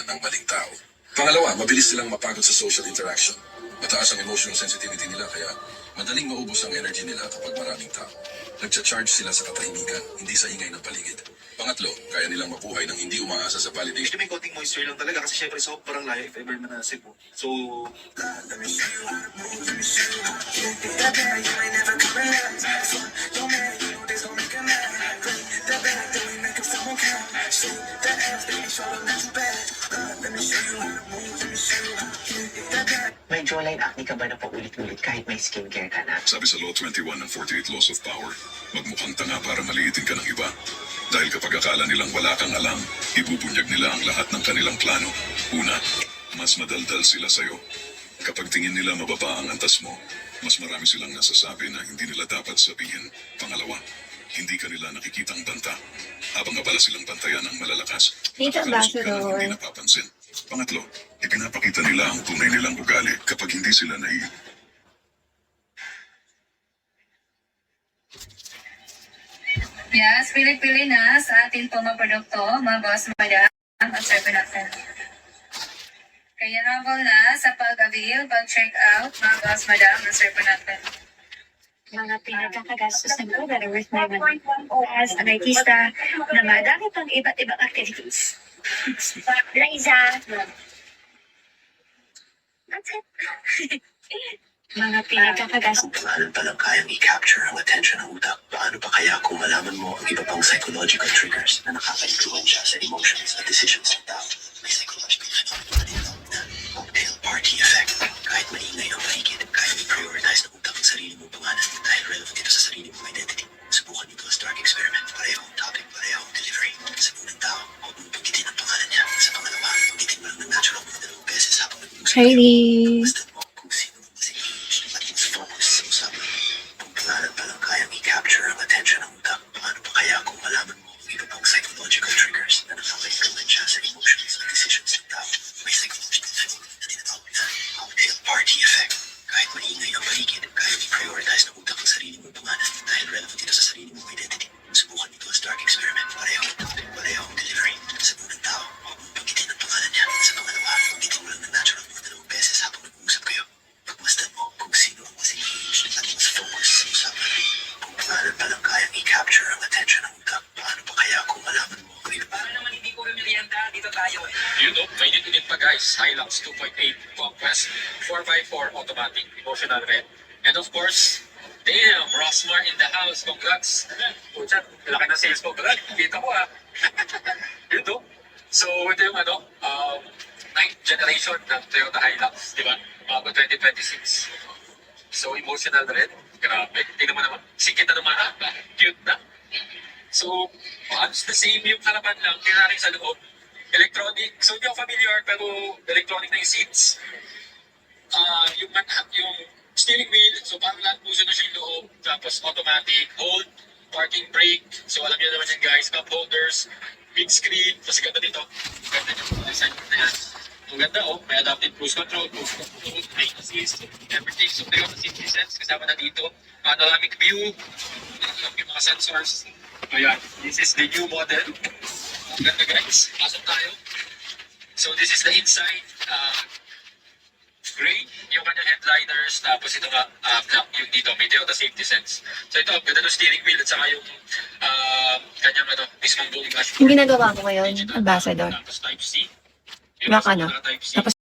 ng maling tao. Pangalawa, mabilis silang mapagod sa social interaction. Mataas ang emotional sensitivity nila kaya madaling maubos ang energy nila kapag maraming tao. Nagcha-charge sila sa katahimikan, hindi sa ingay ng paligid. Pangatlo, kaya nilang mabuhay ng hindi umaasa sa validation. May konting moisture lang talaga kasi syempre sobrang layo if ever man na Cebu. So, may jawline acne ka ba na paulit-ulit kahit may skincare ka na? Sabi sa Law 21 ng 48 Laws of Power, magmukhang tanga para maliitin ka ng iba. Dahil kapag akala nilang wala kang alam, ibubunyag nila ang lahat ng kanilang plano. Una, mas madaldal sila sa'yo. Kapag tingin nila mababa ang antas mo, mas marami silang nasasabi na hindi nila dapat sabihin. Pangalawa, hindi ka nila nakikitang banta. Habang abala silang bantayan ng malalakas, Dito, nakakalusot ka ng Ambassador. hindi napapansin. Pangatlo, ipinapakita nila ang tunay nilang ugali kapag hindi sila Yes, pili-pili na sa ating pong mga produkto, mga boss, madam, at serve natin. Kaya habol na sa pag-avail, pag-check out, mga boss, madam, at serve natin. Mga pinagkakagastos ng ko that are worth my money. As an artista na madami pang iba't ibang activities. Liza. That's it. Mga pinagkakagastos. Paano palang kayang i-capture ang attention ng utak? Paano pa kaya kung malaman mo ang iba pang psychological triggers na nakaka-influensya sa emotions at decisions ng tao? May psychological phenomena na cocktail party effect. Kahit maingay ang paligid, kaya i-prioritize ng utak ang sarili mong pangalan dahil relevant ito sa sarili mong identity. Subukan nito ang Stark experiment. Parehong topic, parehong delivery. Sa unang tao, huwag mong pagkitin ang pangalan niya. Sa pangalawa, pagkitin mo lang ng natural mga dalawang beses habang nag-uusap. Kylie. Basta mo kung sino ang mas engaged at mas focus sa usapan. Kung pangalan pa lang kayang i-capture ang attention ng utak, paano pa kaya kung malaman mo ang iba pang psychological triggers na nakaka-influensya sa emotions at decisions ng tao? May psychological phenomena na tinatawag na cocktail party effect. Kahit maingay ang paligid, kaya i-prioritize ng utak ang sarili mong pangalan dahil relevant ito sa sarili mong identity. Subukan nito ang Stark experiment. Parehong topic, parehong delivery. Sa unang tao, huwag mong pagkitin ang pangalan niya. Sa pangalawa, pagkitin mo lang ng natural mga dalawang beses habang nag-uusap kayo. Pagmasdan mo kung sino ang mas engaged at mas focus sa usapan. Kung pangalan pa lang kayang i-capture ang attention ng utak, paano pa kaya kung malaman mo ang iba? Para naman hindi ko merienda, dito tayo. You know, may unit pa guys. Hilux 2.8 Conquest 4x4 automatic emotional red. And of course, damn, Rosmar in the house. Congrats. Pucha, laki na sales mo. Brad, kita ko ah. You know? So, ito yung 9th generation ng Toyota Hilux, di ba? Bago 2026. So, emotional red. Grabe. Tingnan mo naman. Sikit na naman. Cute na. So, halos the same yung harapan lang, kinarin sa loob. Electronic. So, hindi ako familiar, pero electronic na yung seats. Yung steering wheel, so parang lahat puso na siya yung loob. Tapos automatic, hold, parking brake. So, alam niyo naman yan guys, cup holders, big screen. Kasi ganda dito. Ganda yung design na yan. Ang ganda may adaptive cruise control, brake assist, everything. So, may safety sense kasama na dito. Panoramic view, yung mga sensors. Ayan, this is the new model. Ang ganda guys, pasok tayo. So this is the inside. Gray, yung kanyang headliners. Tapos ito nga, black yung dito. May Toyota safety sense. So ito, ganda ng steering wheel at saka yung kanyang mismong buong dashboard. Yung ginagawa ko ngayon, Ambassador. Tapos Type C. Baka Tapos